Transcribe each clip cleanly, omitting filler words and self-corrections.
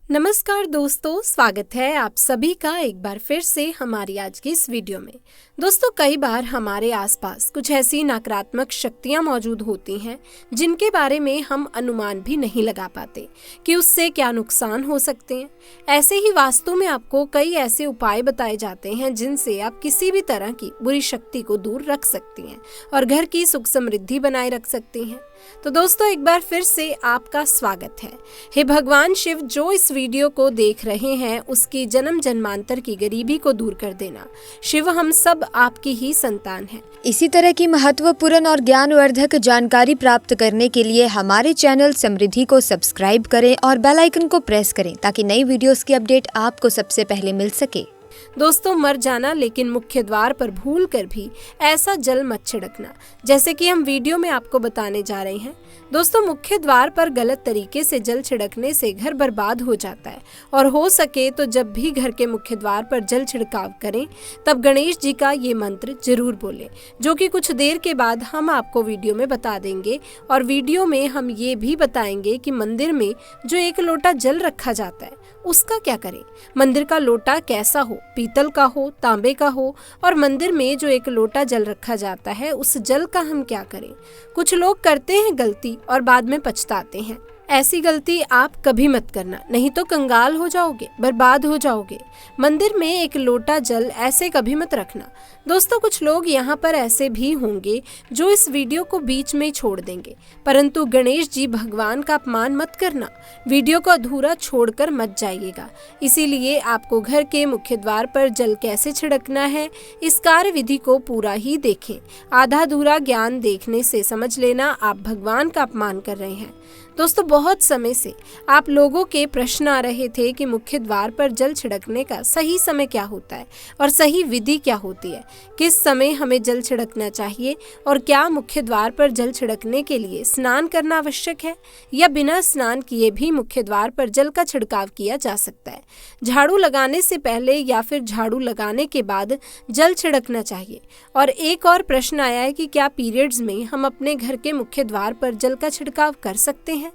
नमस्कार दोस्तों, स्वागत है आप सभी का एक बार फिर से हमारी आज की इस वीडियो में। दोस्तों, कई बार हमारे आसपास कुछ ऐसी नकारात्मक शक्तियां मौजूद होती हैं जिनके बारे में हम अनुमान भी नहीं लगा पाते कि उससे क्या नुकसान हो सकते हैं। ऐसे ही वास्तु में आपको कई ऐसे उपाय बताए जाते हैं जिनसे आप किसी भी तरह की बुरी शक्ति को दूर रख सकती हैं और घर की सुख समृद्धि बनाए रख सकती हैं। तो दोस्तों, एक बार फिर से आपका स्वागत है। हे भगवान शिव, जो इस वीडियो को देख रहे हैं उसकी जन्म जन्मांतर की गरीबी को दूर कर देना। शिव, हम सब आपकी ही संतान हैं। इसी तरह की महत्वपूर्ण और ज्ञानवर्धक जानकारी प्राप्त करने के लिए हमारे चैनल समृद्धि को सब्सक्राइब करें और बेल आइकन को प्रेस करें ताकि नई वीडियोस की अपडेट आपको सबसे पहले मिल सके। दोस्तों, मर जाना लेकिन मुख्य द्वार पर भूल कर भी ऐसा जल मत छिड़कना, जैसे कि हम वीडियो में आपको बताने जा रहे हैं। दोस्तों, मुख्य द्वार पर गलत तरीके से जल छिड़कने से घर बर्बाद हो जाता है और हो सके तो जब भी घर के मुख्य द्वार पर जल छिड़काव करें तब गणेश जी का ये मंत्र जरूर बोलें, जो कि कुछ देर के बाद हम आपको वीडियो में बता देंगे। और वीडियो में हम ये भी बताएंगे कि मंदिर में जो एक लोटा जल रखा जाता है उसका क्या करें। मंदिर का लोटा कैसा हो, पीतल का हो, तांबे का हो, और मंदिर में जो एक लोटा जल रखा जाता है उस जल का हम क्या करें। कुछ लोग करते हैं गलती और बाद में पछताते हैं। ऐसी गलती आप कभी मत करना, नहीं तो कंगाल हो जाओगे, बर्बाद हो जाओगे। मंदिर में एक लोटा जल ऐसे कभी मत रखना। दोस्तों, कुछ लोग यहाँ पर ऐसे भी होंगे जो इस वीडियो को बीच में छोड़ देंगे, परंतु गणेश जी भगवान का अपमान मत करना, वीडियो को अधूरा छोड़कर मत जाइएगा। इसीलिए आपको घर के मुख्य द्वार पर जल कैसे छिड़कना है इस कार्य विधि को पूरा ही देखें। आधा अधूरा ज्ञान देखने से समझ लेना आप भगवान का अपमान कर रहे हैं। दोस्तों, बहुत समय से आप लोगों के प्रश्न आ रहे थे कि मुख्य द्वार पर जल छिड़कने का सही समय क्या होता है और सही विधि क्या होती है, किस समय हमें जल छिड़कना चाहिए और क्या मुख्य द्वार पर जल छिड़कने के लिए स्नान करना आवश्यक है या बिना स्नान किए भी मुख्य द्वार पर जल का छिड़काव किया जा सकता है। झाड़ू लगाने से पहले या फिर झाड़ू लगाने के बाद जल छिड़कना चाहिए। और एक और प्रश्न आया है कि क्या पीरियड्स में हम अपने घर के मुख्य द्वार पर जल का छिड़काव कर सकते हैं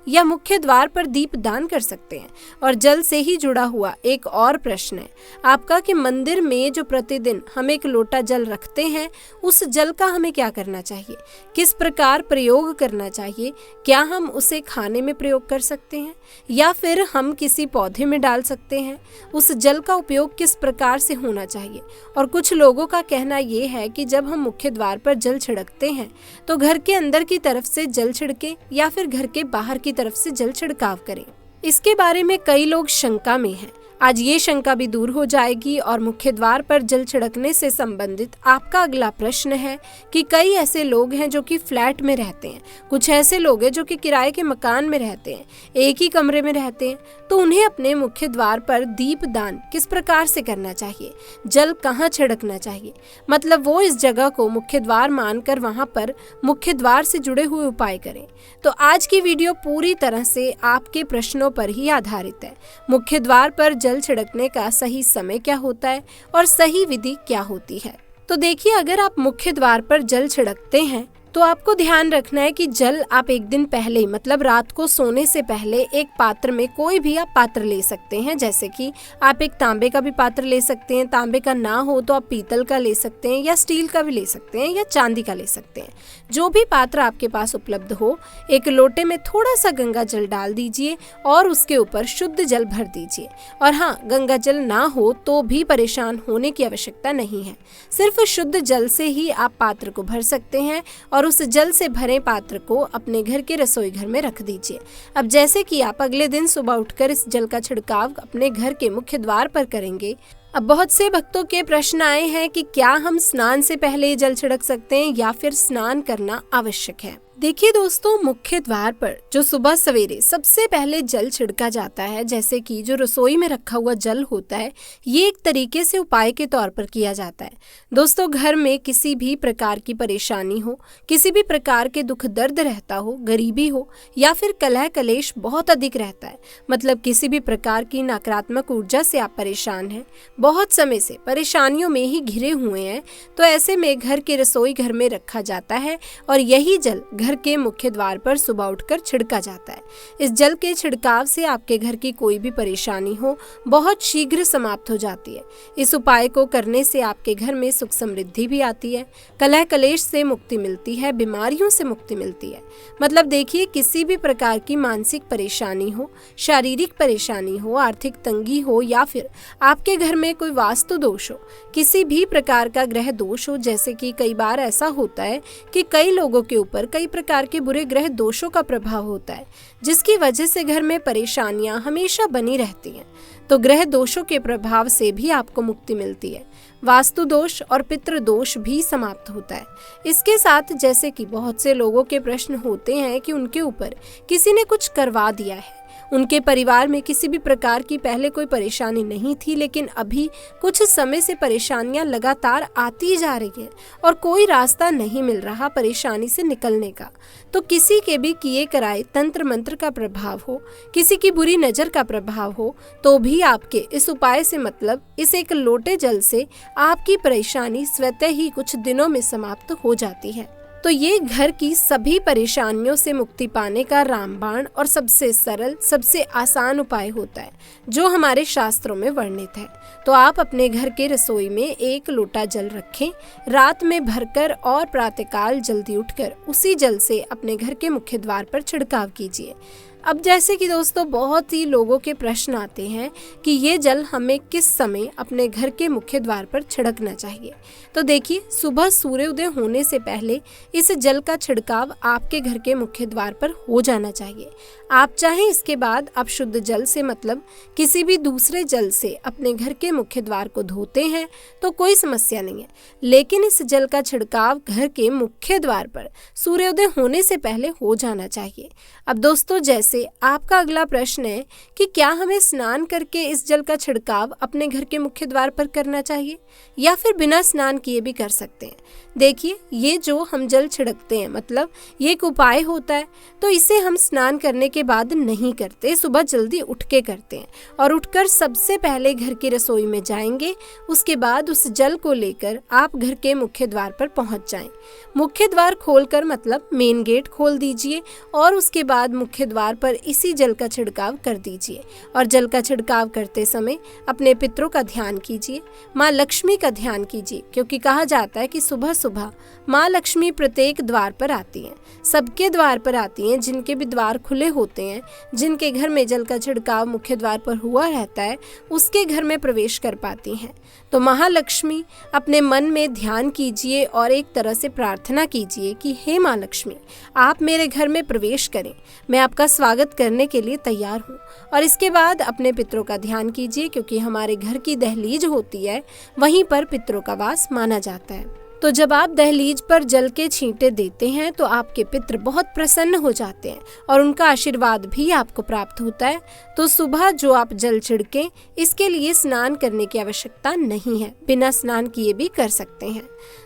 या मुख्य द्वार पर दीप दान कर सकते हैं। और जल से ही जुड़ा हुआ एक और प्रश्न है आपका कि मंदिर में जो प्रतिदिन हम एक लोटा जल रखते हैं उस जल का हमें क्या करना चाहिए, किस प्रकार प्रयोग करना चाहिए। क्या हम उसे खाने में प्रयोग कर सकते हैं या फिर हम किसी पौधे में डाल सकते हैं। उस जल का उपयोग किस प्रकार से होना चाहिए। और कुछ लोगों का कहना यह है कि जब हम मुख्य द्वार पर जल छिड़कते हैं तो घर के अंदर की तरफ से जल छिड़के या फिर घर के बाहर की तरफ से जल छिड़काव करें। इसके बारे में कई लोग शंका में हैं। आज ये शंका भी दूर हो जाएगी। और मुख्य द्वार पर जल छिड़कने से संबंधित आपका अगला प्रश्न है कि कई ऐसे लोग हैं जो कि फ्लैट में रहते हैं, कुछ ऐसे लोग हैं जो कि किराए के मकान में रहते हैं, एक ही कमरे में रहते हैं, तो उन्हें अपने मुख्य द्वार पर दीप दान किस प्रकार से करना चाहिए, जल कहाँ छिड़कना चाहिए। मतलब वो इस जगह को मुख्य द्वार मानकर वहाँ पर मुख्य द्वार से जुड़े हुए उपाय करें। तो आज की वीडियो पूरी तरह से आपके प्रश्नों पर ही आधारित है। मुख्य द्वार पर जल छिड़कने का सही समय क्या होता है और सही विधि क्या होती है। तो देखिए, अगर आप मुख्य द्वार पर जल छिड़कते हैं तो आपको ध्यान रखना है कि जल आप एक दिन पहले, मतलब रात को सोने से पहले, एक पात्र में, कोई भी आप पात्र ले सकते हैं। जैसे कि आप एक तांबे का भी पात्र ले सकते हैं, तांबे का ना हो तो आप पीतल का ले सकते हैं या स्टील का भी ले सकते हैं या चांदी का ले सकते हैं। जो भी पात्र आपके पास उपलब्ध हो, एक लोटे में थोड़ा सा गंगा जल डाल दीजिए और उसके ऊपर शुद्ध जल भर दीजिए। और हाँ, गंगा जल ना हो तो भी परेशान होने की आवश्यकता नहीं है। सिर्फ शुद्ध जल से ही आप पात्र को भर सकते हैं और उस जल से भरे पात्र को अपने घर के रसोई घर में रख दीजिए। अब जैसे कि आप अगले दिन सुबह उठकर इस जल का छिड़काव अपने घर के मुख्य द्वार पर करेंगे। अब बहुत से भक्तों के प्रश्न आए हैं कि क्या हम स्नान से पहले जल छिड़क सकते हैं या फिर स्नान करना आवश्यक है। देखिए दोस्तों, मुख्य द्वार पर जो सुबह सवेरे सबसे पहले जल छिड़का जाता है, जैसे कि जो रसोई में रखा हुआ जल होता है, ये एक तरीके से उपाय के तौर पर किया जाता है। दोस्तों, घर में किसी भी प्रकार की परेशानी हो, किसी भी प्रकार के दुख दर्द रहता हो, गरीबी हो या फिर कलह कलेश बहुत अधिक रहता है, मतलब किसी भी प्रकार की नकारात्मक ऊर्जा से आप परेशान हैं, बहुत समय से परेशानियों में ही घिरे हुए हैं, तो ऐसे में घर के रसोई घर में रखा जाता है और यही जल घर के मुख्य द्वार पर सुबह उठकर छिड़का जाता है। इस जल के छिड़काव से आपके घर की कोई भी परेशानी हो बहुत शीघ्र समाप्त हो जाती है। इस उपाय को करने से आपके घर में सुख समृद्धि भी आती है, कलह कलेश से मुक्ति मिलती है, बीमारियों से मुक्ति मिलती है। मतलब देखिए, किसी भी प्रकार की मानसिक परेशानी हो, शारीरिक परेशानी हो, आर्थिक तंगी हो या फिर आपके घर में कोई वास्तु दोष हो, किसी भी प्रकार का ग्रह दोष हो, जैसे कि कई बार ऐसा होता है कि कई लोगों के ऊपर कई प्रकार के बुरे ग्रह दोषों का प्रभाव होता है, जिसकी वजह से घर में परेशानियां हमेशा बनी रहती हैं। तो ग्रह दोषों के प्रभाव से भी आपको मुक्ति मिलती है। वास्तु दोष और पितृ दोष भी समाप्त होता है। इसके साथ जैसे कि बहुत से लोगों के प्रश्न होते हैं कि उनके ऊपर किसी ने कुछ करवा दिया है, उनके परिवार में किसी भी प्रकार की पहले कोई परेशानी नहीं थी, लेकिन अभी कुछ समय से परेशानियां लगातार आती जा रही हैं और कोई रास्ता नहीं मिल रहा परेशानी से निकलने का। तो किसी के भी किए कराए तंत्र मंत्र का प्रभाव हो, किसी की बुरी नज़र का प्रभाव हो, तो भी आपके इस उपाय से मतलब इस एक लोटे जल से आपकी परेशानी स्वतः ही कुछ दिनों में समाप्त हो जाती है। तो ये घर की सभी परेशानियों से मुक्ति पाने का रामबाण और सबसे सरल, सबसे आसान उपाय होता है, जो हमारे शास्त्रों में वर्णित है। तो आप अपने घर के रसोई में 1 लोटा जल रखें, रात में भरकर और प्रातःकाल जल्दी उठकर उसी जल से अपने घर के मुख्य द्वार पर छिड़काव कीजिए। अब जैसे कि दोस्तों बहुत ही लोगों के प्रश्न आते हैं कि ये जल हमें किस समय अपने घर के मुख्य द्वार पर छिड़कना चाहिए। तो देखिए, सुबह सूर्योदय होने से पहले इस जल का छिड़काव आपके घर के मुख्य द्वार पर हो जाना चाहिए। आप चाहें इसके बाद आप शुद्ध जल से मतलब किसी भी दूसरे जल से अपने घर के मुख्य द्वार को धोते हैं तो कोई समस्या नहीं है, लेकिन इस जल का छिड़काव घर के मुख्य द्वार पर सूर्योदय होने से पहले हो जाना चाहिए। अब दोस्तों, जैसे आपका अगला प्रश्न है कि क्या हमें स्नान करके इस जल का छिड़काव अपने घर के मुख्य द्वार पर करना चाहिए या फिर बिना स्नान किए भी कर सकते हैं। देखिए, ये जो हम जल छिड़कते हैं मतलब ये एक उपाय होता है, तो इसे हम स्नान करने के बाद नहीं करते, सुबह जल्दी उठ के करते हैं और उठकर सबसे पहले घर की रसोई में जाएंगे। उसके बाद उस जल को लेकर आप घर के मुख्य द्वार पर पहुंच जाएं। मुख्य द्वार खोलकर मतलब मेन गेट खोल दीजिए और उसके बाद मुख्य द्वार पर इसी जल का छिड़काव कर दीजिए। और जल का छिड़काव करते समय अपने पितरों का ध्यान कीजिए, माँ लक्ष्मी का ध्यान कीजिए, क्योंकि कहा जाता है कि सुबह सुबह माँ लक्ष्मी प्रत्येक द्वार पर आती हैं, सबके द्वार पर आती हैं। जिनके भी द्वार खुले होते हैं, जिनके घर में जल का छिड़काव मुख्य द्वार पर हुआ रहता है, उसके घर में प्रवेश कर पाती हैं। तो महालक्ष्मी अपने मन में ध्यान कीजिए और एक तरह से प्रार्थना कीजिए कि हे माँ लक्ष्मी, आप मेरे घर में प्रवेश करें, मैं आपका स्वागत करने के लिए तैयार हूँ। और इसके बाद अपने पितरों का ध्यान कीजिए, क्योंकि हमारे घर की दहलीज होती है, वहीं पर पितरों का वास माना जाता है। तो जब आप दहलीज पर जल के छींटे देते हैं तो आपके पितृ बहुत प्रसन्न हो जाते हैं और उनका आशीर्वाद भी आपको प्राप्त होता है। तो सुबह जो आप जल छिड़कें, इसके लिए स्नान करने की आवश्यकता नहीं है, बिना स्नान किए भी कर सकते हैं।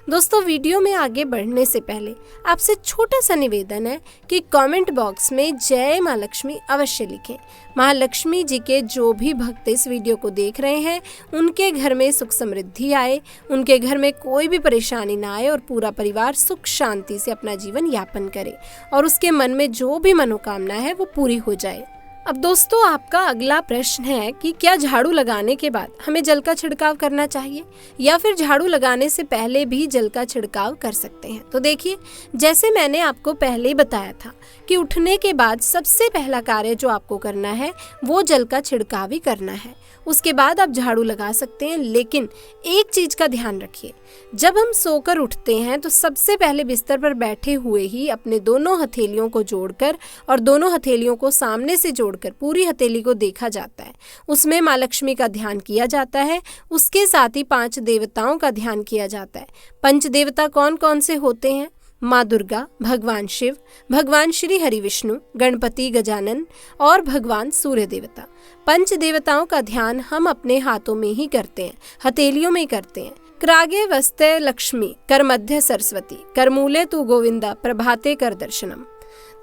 दोस्तों, वीडियो में आगे बढ़ने से पहले आपसे छोटा सा निवेदन है कि कमेंट बॉक्स में जय माँ लक्ष्मी अवश्य लिखें। महालक्ष्मी जी के जो भी भक्त इस वीडियो को देख रहे हैं, उनके घर में सुख समृद्धि आए, उनके घर में कोई भी परेशानी ना आए और पूरा परिवार सुख शांति से अपना जीवन यापन करे और उसके मन में जो भी मनोकामना है वो पूरी हो जाए। अब दोस्तों, आपका अगला प्रश्न है कि क्या झाड़ू लगाने के बाद हमें जल का छिड़काव करना चाहिए या फिर झाड़ू लगाने से पहले भी जल का छिड़काव कर सकते हैं। तो देखिए, जैसे मैंने आपको पहले ही बताया था कि उठने के बाद सबसे पहला कार्य जो आपको करना है वो जल का छिड़काव ही करना है। उसके बाद आप झाड़ू लगा सकते हैं, लेकिन एक चीज का ध्यान रखिए, जब हम सोकर उठते हैं तो सबसे पहले बिस्तर पर बैठे हुए ही अपने दोनों हथेलियों को जोड़कर और दोनों हथेलियों को सामने से जोड़कर पूरी हथेली को देखा जाता है। उसमें माँ लक्ष्मी का ध्यान किया जाता है, उसके साथ ही 5 देवताओं का ध्यान किया जाता है। 5 देवता कौन कौन से होते हैं? माँ दुर्गा, भगवान शिव, भगवान श्री हरि विष्णु, गणपति गजानन और भगवान सूर्य देवता। 5 देवताओं का ध्यान हम अपने हाथों में ही करते हैं, हथेलियों में करते हैं। क्रागे वस्ते लक्ष्मी, कर मध्य सरस्वती, कर मूले तू गोविंदा, प्रभाते कर दर्शनम।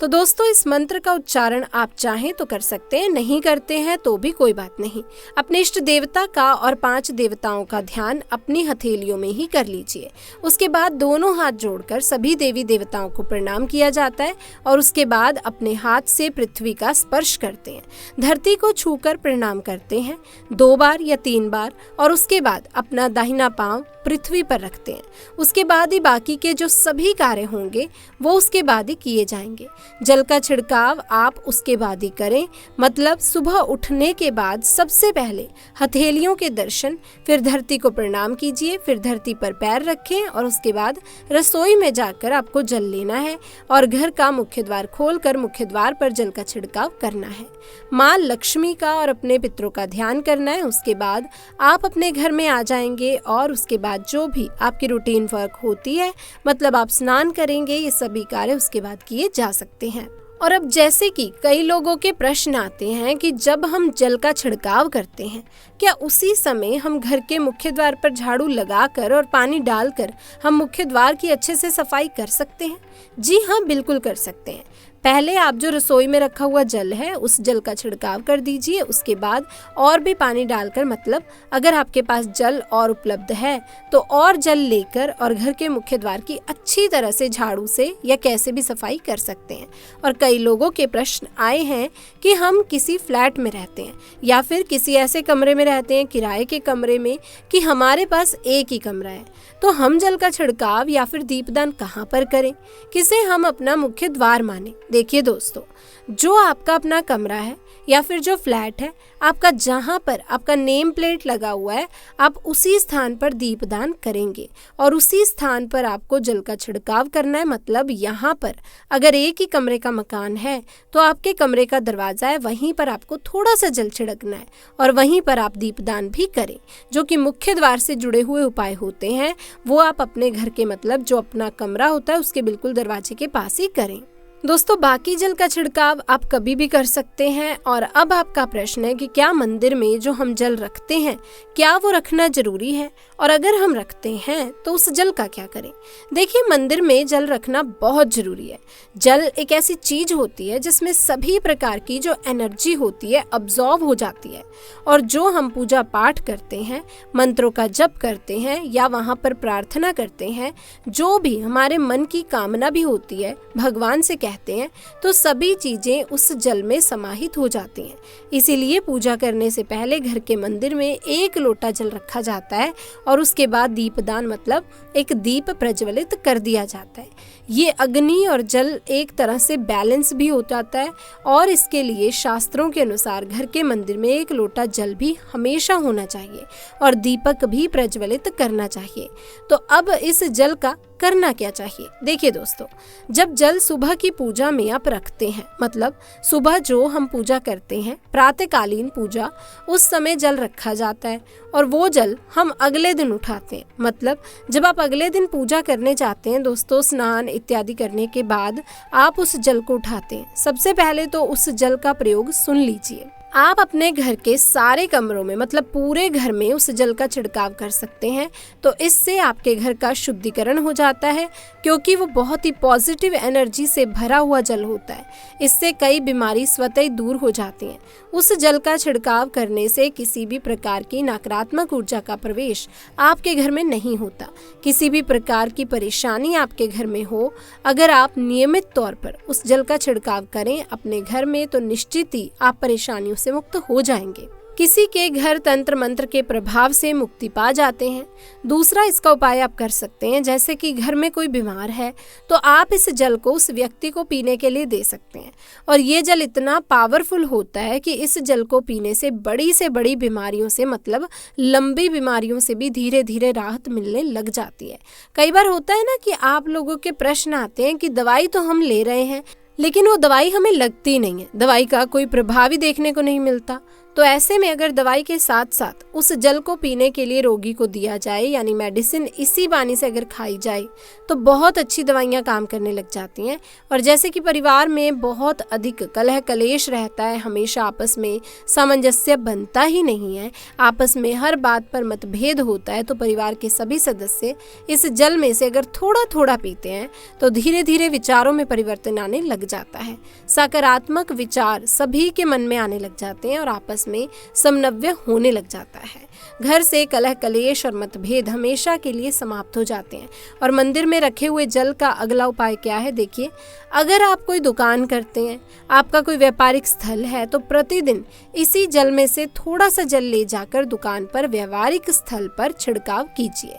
तो दोस्तों इस मंत्र का उच्चारण आप चाहें तो कर सकते हैं, नहीं करते हैं तो भी कोई बात नहीं। अपने इष्ट देवता का और 5 देवताओं का ध्यान अपनी हथेलियों में ही कर लीजिए। उसके बाद दोनों हाथ जोड़कर सभी देवी देवताओं को प्रणाम किया जाता है और उसके बाद अपने हाथ से पृथ्वी का स्पर्श करते हैं, धरती को छूकर प्रणाम करते हैं 2 बार या 3 बार और उसके बाद अपना दाहिना पांव पृथ्वी पर रखते हैं। उसके बाद ही बाकी के जो सभी कार्य होंगे वो उसके बाद ही किए जाएंगे। जल का छिड़काव आप उसके बाद ही करें, मतलब सुबह उठने के बाद सबसे पहले हथेलियों के दर्शन, फिर धरती को प्रणाम कीजिए, फिर धरती पर पैर रखें और उसके बाद रसोई में जाकर आपको जल लेना है और घर का मुख्य द्वार खोलकर मुख्य द्वार पर जल का छिड़काव करना है। माँ लक्ष्मी का और अपने पितरों का ध्यान करना है। उसके बाद आप अपने घर में आ जाएंगे और उसके बाद जो भी आपकी रूटीन वर्क होती है, मतलब आप स्नान करेंगे, ये सभी कार्य उसके बाद किए जा सकते हैं। और अब जैसे कि कई लोगों के प्रश्न आते हैं कि जब हम जल का छिड़काव करते हैं, क्या उसी समय हम घर के मुख्य द्वार पर झाड़ू लगाकर और पानी डालकर हम मुख्य द्वार की अच्छे से सफाई कर सकते हैं? जी हाँ, बिल्कुल कर सकते हैं। पहले आप जो रसोई में रखा हुआ जल है उस जल का छिड़काव कर दीजिए। उसके बाद और भी पानी डालकर, मतलब अगर आपके पास जल और उपलब्ध है तो और जल लेकर और घर के मुख्य द्वार की अच्छी तरह से झाड़ू से या कैसे भी सफाई कर सकते हैं। और कई लोगों के प्रश्न आए हैं कि हम किसी फ्लैट में रहते हैं या फिर किसी ऐसे कमरे में रहते हैं, किराए के कमरे में, कि हमारे पास एक ही कमरा है, तो हम जल का छिड़काव या फिर दीपदान कहाँ पर करें, किसे हम अपना मुख्य द्वार माने। देखिए दोस्तों, जो आपका अपना कमरा है या फिर जो फ्लैट है आपका, जहाँ पर आपका नेम प्लेट लगा हुआ है, आप उसी स्थान पर दीपदान करेंगे और उसी स्थान पर आपको जल का छिड़काव करना है। मतलब यहाँ पर अगर एक ही कमरे का मकान है तो आपके कमरे का दरवाज़ा है, वहीं पर आपको थोड़ा सा जल छिड़कना है और वहीं पर आप दीपदान भी करें। जो कि मुख्य द्वार से जुड़े हुए उपाय होते हैं वो आप अपने घर के, मतलब जो अपना कमरा होता है उसके बिल्कुल दरवाजे के पास ही करें। दोस्तों बाकी जल का छिड़काव आप कभी भी कर सकते हैं। और अब आपका प्रश्न है कि क्या मंदिर में जो हम जल रखते हैं क्या वो रखना जरूरी है, और अगर हम रखते हैं तो उस जल का क्या करें। देखिए, मंदिर में जल रखना बहुत जरूरी है। जल एक ऐसी चीज होती है जिसमें सभी प्रकार की जो एनर्जी होती है अब्जॉर्ब हो जाती है, और जो हम पूजा पाठ करते हैं, मंत्रों का जप करते हैं या वहाँ पर प्रार्थना करते हैं, जो भी हमारे मन की कामना भी होती है भगवान से कहते हैं, तो सभी चीजें उस जल में समाहित हो जाती हैं। इसीलिए पूजा करने से पहले घर के मंदिर में 1 लोटा जल रखा जाता है और उसके बाद दीपदान, मतलब एक दीप प्रज्वलित कर दिया जाता है। ये अग्नि और जल एक तरह से बैलेंस भी हो जाता है और इसके लिए शास्त्रों के अनुसार घर के मंदिर में 1 लोटा जल भी हमेशा होना चाहिए और दीपक भी प्रज्वलित करना चाहिए। तो अब इस जल का करना क्या चाहिए। देखिए दोस्तों, जब जल सुबह की पूजा में आप रखते हैं, मतलब सुबह जो हम पूजा करते हैं प्रातःकालीन पूजा, उस समय जल रखा जाता है और वो जल हम अगले दिन उठाते हैं। मतलब जब आप अगले दिन पूजा करने जाते हैं दोस्तों, स्नान इत्यादि करने के बाद आप उस जल को उठाते हैं। सबसे पहले तो उस जल का प्रयोग सुन लीजिए। आप अपने घर के सारे कमरों में, मतलब पूरे घर में उस जल का छिड़काव कर सकते हैं। तो इससे आपके घर का शुद्धिकरण हो जाता है, क्योंकि वो बहुत ही पॉजिटिव एनर्जी से भरा हुआ जल होता है। इससे कई बीमारी स्वतः ही दूर हो जाती हैं। उस जल का छिड़काव करने से किसी भी प्रकार की नकारात्मक ऊर्जा का प्रवेश आपके घर में नहीं होता। किसी भी प्रकार की परेशानी आपके घर में हो, अगर आप नियमित तौर पर उस जल का छिड़काव करें अपने घर में, तो निश्चित ही आप परेशानियों से मुक्त हो जाएंगे। किसी के घर तंत्र मंत्र के प्रभाव से मुक्ति पा जाते हैं। दूसरा इसका उपाय आप कर सकते हैं, जैसे कि घर में कोई बीमार है तो आप इस जल को उस व्यक्ति को पीने के लिए दे सकते हैं। और ये जल इतना पावरफुल होता है कि इस जल को पीने से बड़ी बीमारियों से, मतलब लंबी बीमारियों से भी धीरे धीरे राहत मिलने लग जाती है। कई बार होता है ना कि आप लोगों के प्रश्न आते हैं कि दवाई तो हम ले रहे हैं लेकिन वो दवाई हमें लगती नहीं है, दवाई का कोई प्रभाव ही देखने को नहीं मिलता। तो ऐसे में अगर दवाई के साथ साथ उस जल को पीने के लिए रोगी को दिया जाए, यानी मेडिसिन इसी बानी से अगर खाई जाए, तो बहुत अच्छी दवाइयाँ काम करने लग जाती हैं। और जैसे कि परिवार में बहुत अधिक कलह कलेश रहता है, हमेशा आपस में सामंजस्य बनता ही नहीं है, आपस में हर बात पर मतभेद होता है, तो परिवार के सभी सदस्य इस जल में से अगर थोड़ा थोड़ा पीते हैं तो धीरे धीरे विचारों में परिवर्तन आने लग जाता है। सकारात्मक विचार सभी के मन में आने लग जाते हैं और आपस में समन्वय होने लग जाता है। घर से कलह कलेश और मतभेद हमेशा के लिए समाप्त हो जाते हैं। और मंदिर में रखे हुए जल का अगला उपाय क्या है? देखिए, अगर आप कोई दुकान करते हैं, आपका कोई व्यापारिक स्थल है, तो प्रतिदिन इसी जल में से थोड़ा सा जल ले जाकर दुकान पर व्यावहारिक स्थल पर छिड़काव कीजिए।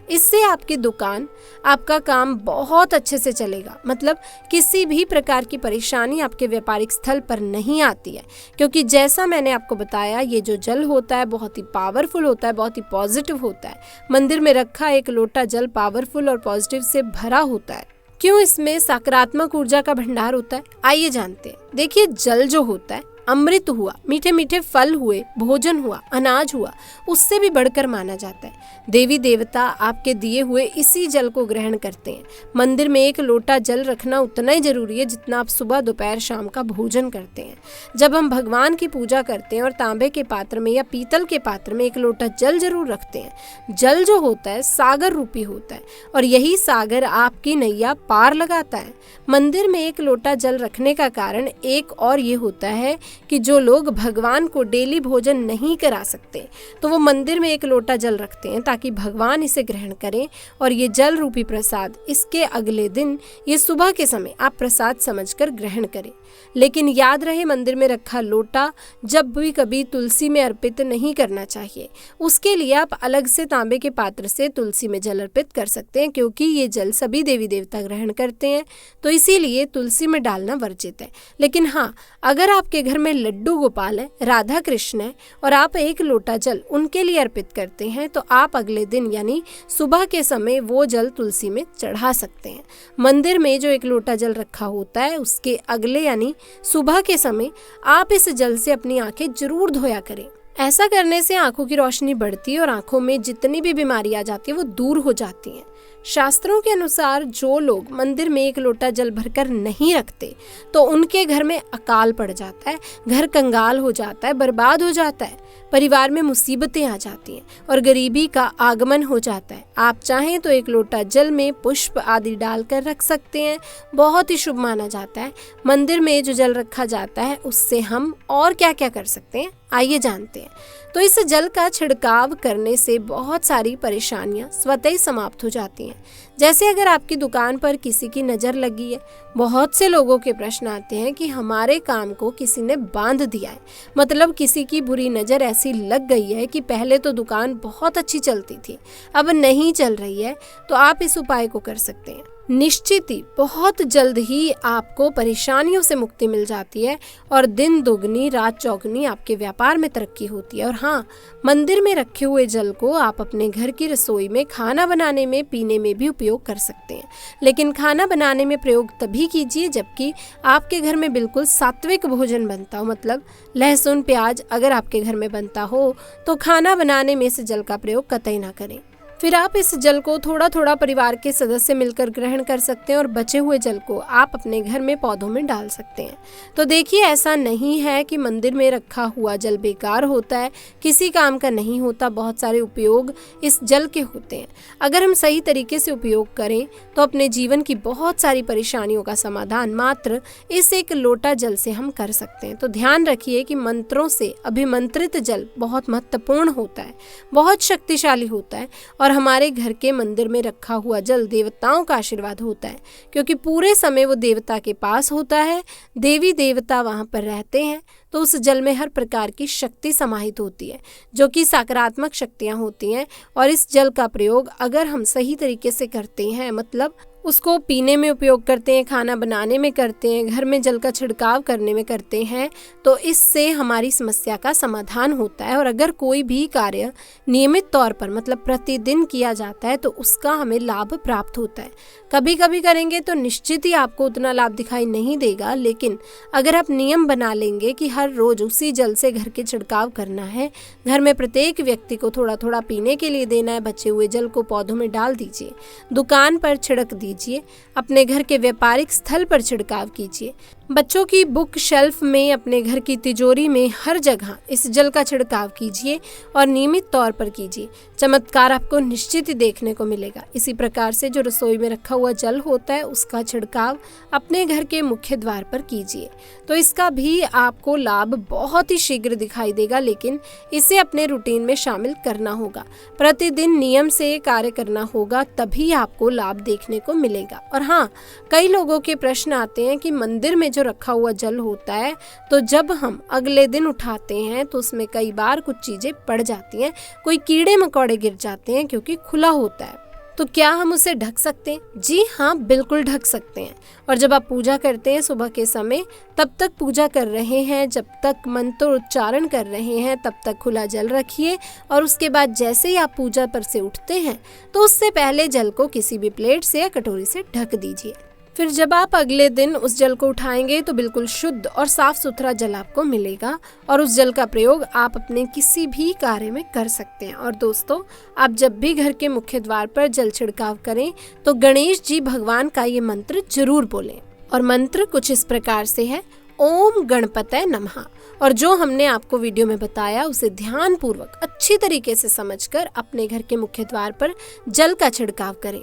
इससे आपकी दुकान, आपका काम बहुत अच्छे से चलेगा। मतलब किसी भी प्रकार की परेशानी आपके व्यापारिक स्थल पर नहीं आती है, क्योंकि जैसा मैंने आपको बताया, ये जो जल होता है बहुत ही पावरफुल होता है, बहुत ही पॉजिटिव होता है। मंदिर में रखा एक लोटा जल पावरफुल और पॉजिटिव से भरा होता है। क्यों इसमें सकारात्मक ऊर्जा का भंडार होता है? आइए जानते हैं। देखिए, जल जो होता है, अमृत हुआ, मीठे मीठे फल हुए, भोजन हुआ, अनाज हुआ, उससे भी बढ़कर माना जाता है। देवी देवता आपके दिए हुए इसी जल को ग्रहण करते हैं। मंदिर में एक लोटा जल रखना उतना ही जरूरी है जितना आप सुबह दोपहर शाम का भोजन करते हैं। जब हम भगवान की पूजा करते हैं और तांबे के पात्र में या पीतल के पात्र में एक लोटा जल जरूर रखते हैं। जल जो होता है सागर रूपी होता है और यही सागर आपकी नैया पार लगाता है। मंदिर में एक लोटा जल रखने का कारण एक और ये होता है कि जो लोग भगवान को डेली भोजन नहीं करा सकते, तो वो मंदिर में एक लोटा जल रखते हैं ताकि भगवान इसे ग्रहण करें और ये जल रूपी प्रसाद इसके अगले दिन, ये सुबह के समय आप प्रसाद समझकर ग्रहण करें। लेकिन याद रहे, मंदिर में रखा लोटा जब भी कभी तुलसी में अर्पित नहीं करना चाहिए। उसके लिए आप अलग से तांबे के पात्र से तुलसी में जल अर्पित कर सकते हैं, क्योंकि ये जल सभी देवी देवता ग्रहण करते हैं, तो इसीलिए तुलसी में डालना वर्जित है। लेकिन हाँ, अगर आपके घर में लड्डू गोपाल है, राधा कृष्ण है और आप एक लोटा जल उनके लिए अर्पित करते हैं, तो आप अगले दिन यानी सुबह के समय वो जल तुलसी में चढ़ा सकते हैं। मंदिर में जो एक लोटा जल रखा होता है, उसके अगले यानी सुबह के समय आप इस जल से अपनी आंखें जरूर धोया करें। ऐसा करने से आंखों की रोशनी बढ़ती है और आंखों में जितनी भी बीमारी आ जाती है वो दूर हो जाती हैं। शास्त्रों के अनुसार जो लोग मंदिर में एक लोटा जल भरकर नहीं रखते, तो उनके घर में अकाल पड़ जाता है, घर कंगाल हो जाता है, बर्बाद हो जाता है, परिवार में मुसीबतें आ जाती हैं और गरीबी का आगमन हो जाता है। आप चाहें तो एक लोटा जल में पुष्प आदि डालकर रख सकते हैं, बहुत ही शुभ माना जाता है। मंदिर में जो जल रखा जाता है उससे हम और क्या क्या कर सकते हैं, आइए जानते हैं। तो इस जल का छिड़काव करने से बहुत सारी परेशानियां स्वतः ही समाप्त हो जाती हैं। जैसे अगर आपकी दुकान पर किसी की नज़र लगी है, बहुत से लोगों के प्रश्न आते हैं कि हमारे काम को किसी ने बांध दिया है, मतलब किसी की बुरी नज़र ऐसी लग गई है कि पहले तो दुकान बहुत अच्छी चलती थी, अब नहीं चल रही है, तो आप इस उपाय को कर सकते हैं। निश्चित ही बहुत जल्द ही आपको परेशानियों से मुक्ति मिल जाती है और दिन दोगुनी रात चौगुनी आपके व्यापार में तरक्की होती है। और हाँ, मंदिर में रखे हुए जल को आप अपने घर की रसोई में खाना बनाने में, पीने में भी उपयोग कर सकते हैं। लेकिन खाना बनाने में प्रयोग तभी कीजिए जबकि आपके घर में बिल्कुल सात्विक भोजन बनता हो, मतलब लहसुन प्याज अगर आपके घर में बनता हो तो खाना बनाने में इस जल का प्रयोग कतई ना करें। फिर आप इस जल को थोड़ा थोड़ा परिवार के सदस्य मिलकर ग्रहण कर सकते हैं और बचे हुए जल को आप अपने घर में पौधों में डाल सकते हैं। तो देखिए, ऐसा नहीं है कि मंदिर में रखा हुआ जल बेकार होता है, किसी काम का नहीं होता, बहुत सारे उपयोग इस जल के होते हैं। अगर हम सही तरीके से उपयोग करें तो अपने जीवन की बहुत सारी परेशानियों का समाधान मात्र इस एक लोटा जल से हम कर सकते हैं। तो ध्यान रखिए कि मंत्रों से अभिमंत्रित जल बहुत महत्वपूर्ण होता है, बहुत शक्तिशाली होता है और हमारे घर के मंदिर में रखा हुआ जल देवताओं का आशीर्वाद होता है, क्योंकि पूरे समय वो देवता के पास होता है, देवी देवता वहाँ पर रहते हैं, तो उस जल में हर प्रकार की शक्ति समाहित होती है जो कि सकारात्मक शक्तियाँ होती हैं। और इस जल का प्रयोग अगर हम सही तरीके से करते हैं, मतलब उसको पीने में उपयोग करते हैं, खाना बनाने में करते हैं, घर में जल का छिड़काव करने में करते हैं, तो इससे हमारी समस्या का समाधान होता है। और अगर कोई भी कार्य नियमित तौर पर मतलब प्रतिदिन किया जाता है तो उसका हमें लाभ प्राप्त होता है। कभी कभी करेंगे तो निश्चित ही आपको उतना लाभ दिखाई नहीं देगा, लेकिन अगर आप नियम बना लेंगे कि हर रोज उसी जल से घर के छिड़काव करना है, घर में प्रत्येक व्यक्ति को थोड़ा थोड़ा पीने के लिए देना है, बचे हुए जल को पौधों में डाल दीजिए, दुकान पर छिड़क दीजिए, अपने घर के व्यापारिक स्थल पर छिड़काव कीजिए, बच्चों की बुक शेल्फ में, अपने घर की तिजोरी में, हर जगह इस जल का छिड़काव कीजिए और नियमित तौर पर कीजिए। चमत्कार आपको निश्चित ही देखने को मिलेगा। इसी प्रकार से जो रसोई में रखा हुआ जल होता है उसका छिड़काव अपने घर के मुख्य द्वार पर कीजिए, तो इसका भी आपको लाभ बहुत ही शीघ्र दिखाई देगा, लेकिन इसे अपने रूटीन में शामिल करना होगा। प्रतिदिन नियम से कार्य करना होगा, तभी आपको लाभ देखने को मिलेगा। और हाँ, कई लोगों के प्रश्न आते हैं कि मंदिर में जो रखा हुआ जल होता है तो जब हम अगले दिन उठाते हैं तो उसमें कई बार कुछ चीजें पड़ जाती हैं, कोई कीड़े मकोड़े गिर जाते हैं क्योंकि खुला होता है, तो क्या हम उसे ढक सकते हैं? जी हाँ, बिल्कुल ढक सकते हैं। और जब आप पूजा करते हैं सुबह के समय, तब तक पूजा कर रहे हैं, जब तक मंत्र उच्चारण कर रहे हैं तब तक खुला जल रखिए, और उसके बाद जैसे ही आप पूजा पर से उठते हैं तो उससे पहले जल को किसी भी प्लेट से या कटोरी से ढक दीजिए। फिर जब आप अगले दिन उस जल को उठाएंगे तो बिल्कुल शुद्ध और साफ सुथरा जल आपको मिलेगा, और उस जल का प्रयोग आप अपने किसी भी कार्य में कर सकते हैं। और दोस्तों, आप जब भी घर के मुख्य द्वार पर जल छिड़काव करें तो गणेश जी भगवान का ये मंत्र जरूर बोलें। और मंत्र कुछ इस प्रकार से है, ओम गणपतये नमः। और जो हमने आपको वीडियो में बताया उसे ध्यान पूर्वक अच्छी तरीके से समझकर अपने घर के मुख्य द्वार पर जल का छिड़काव करें।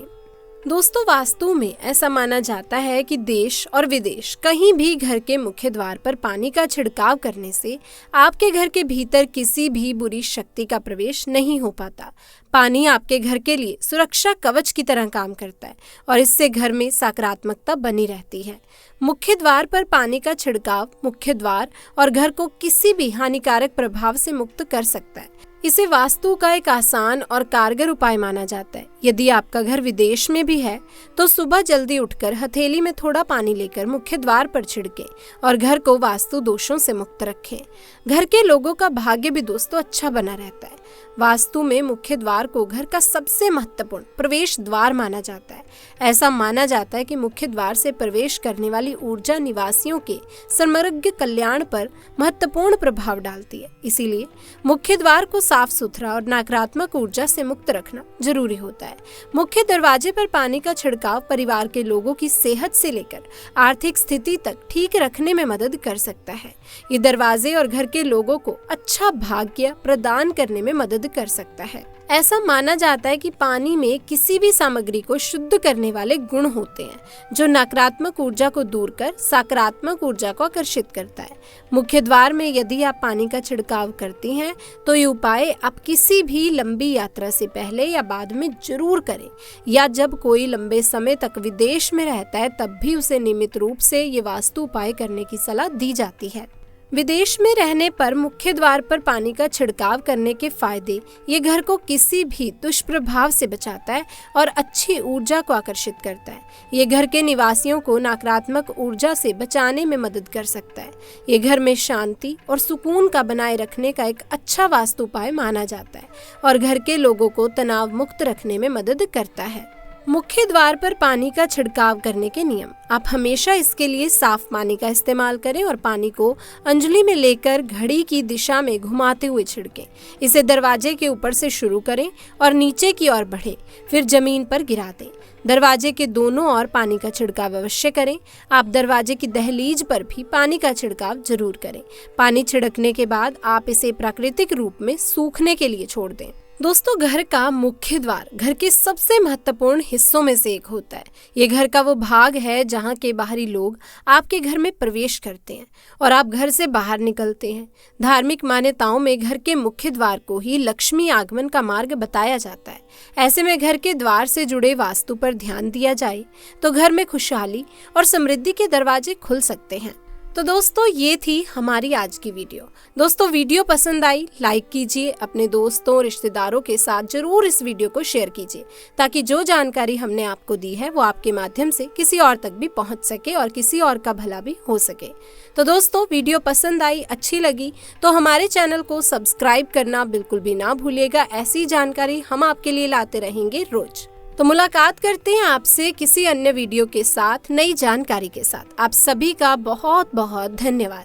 दोस्तों, वास्तु में ऐसा माना जाता है कि देश और विदेश कहीं भी घर के मुख्य द्वार पर पानी का छिड़काव करने से आपके घर के भीतर किसी भी बुरी शक्ति का प्रवेश नहीं हो पाता। पानी आपके घर के लिए सुरक्षा कवच की तरह काम करता है और इससे घर में सकारात्मकता बनी रहती है। मुख्य द्वार पर पानी का छिड़काव मुख्य द्वार और घर को किसी भी हानिकारक प्रभाव से मुक्त कर सकता है। इसे वास्तु का एक आसान और कारगर उपाय माना जाता है। यदि आपका घर विदेश में भी है तो सुबह जल्दी उठकर हथेली में थोड़ा पानी लेकर मुख्य द्वार पर छिड़कें और घर को वास्तु दोषों से मुक्त रखें। घर के लोगों का भाग्य भी दोस्तों अच्छा बना रहता है। वास्तु में मुख्य द्वार को घर का सबसे महत्वपूर्ण प्रवेश द्वार माना जाता है। ऐसा माना जाता है कि मुख्य द्वार से प्रवेश करने वाली ऊर्जा निवासियों के समग्र कल्याण पर महत्वपूर्ण प्रभाव डालती है। इसीलिए मुख्य द्वार को साफ सुथरा और नकारात्मक ऊर्जा से मुक्त रखना जरूरी होता है। मुख्य दरवाजे पर पानी का छिड़काव परिवार के लोगों की सेहत से लेकर आर्थिक स्थिति तक ठीक रखने में मदद कर सकता है। ये दरवाजे और घर के लोगों को अच्छा भाग्य प्रदान करने में मदद कर सकता है। ऐसा माना जाता है कि पानी में किसी भी सामग्री को शुद्ध करने वाले गुण होते हैं जो नकारात्मक ऊर्जा को दूर कर सकारात्मक ऊर्जा को आकर्षित करता है। मुख्य द्वार में यदि आप पानी का छिड़काव करती हैं तो ये उपाय आप किसी भी लंबी यात्रा से पहले या बाद में जरूर करें, या जब कोई लंबे समय तक विदेश में रहता है तब भी उसे नियमित रूप से ये वास्तु उपाय करने की सलाह दी जाती है। विदेश में रहने पर मुख्य द्वार पर पानी का छिड़काव करने के फायदे, ये घर को किसी भी दुष्प्रभाव से बचाता है और अच्छी ऊर्जा को आकर्षित करता है। ये घर के निवासियों को नकारात्मक ऊर्जा से बचाने में मदद कर सकता है। ये घर में शांति और सुकून का बनाए रखने का एक अच्छा वास्तु उपाय माना जाता है और घर के लोगों को तनाव मुक्त रखने में मदद करता है। मुख्य द्वार पर पानी का छिड़काव करने के नियम, आप हमेशा इसके लिए साफ पानी का इस्तेमाल करें और पानी को अंजलि में लेकर घड़ी की दिशा में घुमाते हुए छिड़कें। इसे दरवाजे के ऊपर से शुरू करें और नीचे की ओर बढ़े, फिर जमीन पर गिरा दें। दरवाजे के दोनों ओर पानी का छिड़काव अवश्य करें। आप दरवाजे की दहलीज पर भी पानी का छिड़काव जरूर करें। पानी छिड़कने के बाद आप इसे प्राकृतिक रूप में सूखने के लिए छोड़ दें। दोस्तों, घर का मुख्य द्वार घर के सबसे महत्वपूर्ण हिस्सों में से एक होता है। ये घर का वो भाग है जहाँ के बाहरी लोग आपके घर में प्रवेश करते हैं और आप घर से बाहर निकलते हैं। धार्मिक मान्यताओं में घर के मुख्य द्वार को ही लक्ष्मी आगमन का मार्ग बताया जाता है। ऐसे में घर के द्वार से जुड़े वास्तु पर ध्यान दिया जाए तो घर में खुशहाली और समृद्धि के दरवाजे खुल सकते हैं। तो दोस्तों ये थी हमारी आज की वीडियो। दोस्तों वीडियो पसंद आई लाइक कीजिए, अपने दोस्तों रिश्तेदारों के साथ जरूर इस वीडियो को शेयर कीजिए ताकि जो जानकारी हमने आपको दी है वो आपके माध्यम से किसी और तक भी पहुंच सके और किसी और का भला भी हो सके। तो दोस्तों वीडियो पसंद आई, अच्छी लगी तो हमारे चैनल को सब्सक्राइब करना बिल्कुल भी ना भूलिएगा। ऐसी जानकारी हम आपके लिए लाते रहेंगे रोज। तो मुलाकात करते हैं आपसे किसी अन्य वीडियो के साथ, नई जानकारी के साथ। आप सभी का बहुत बहुत धन्यवाद।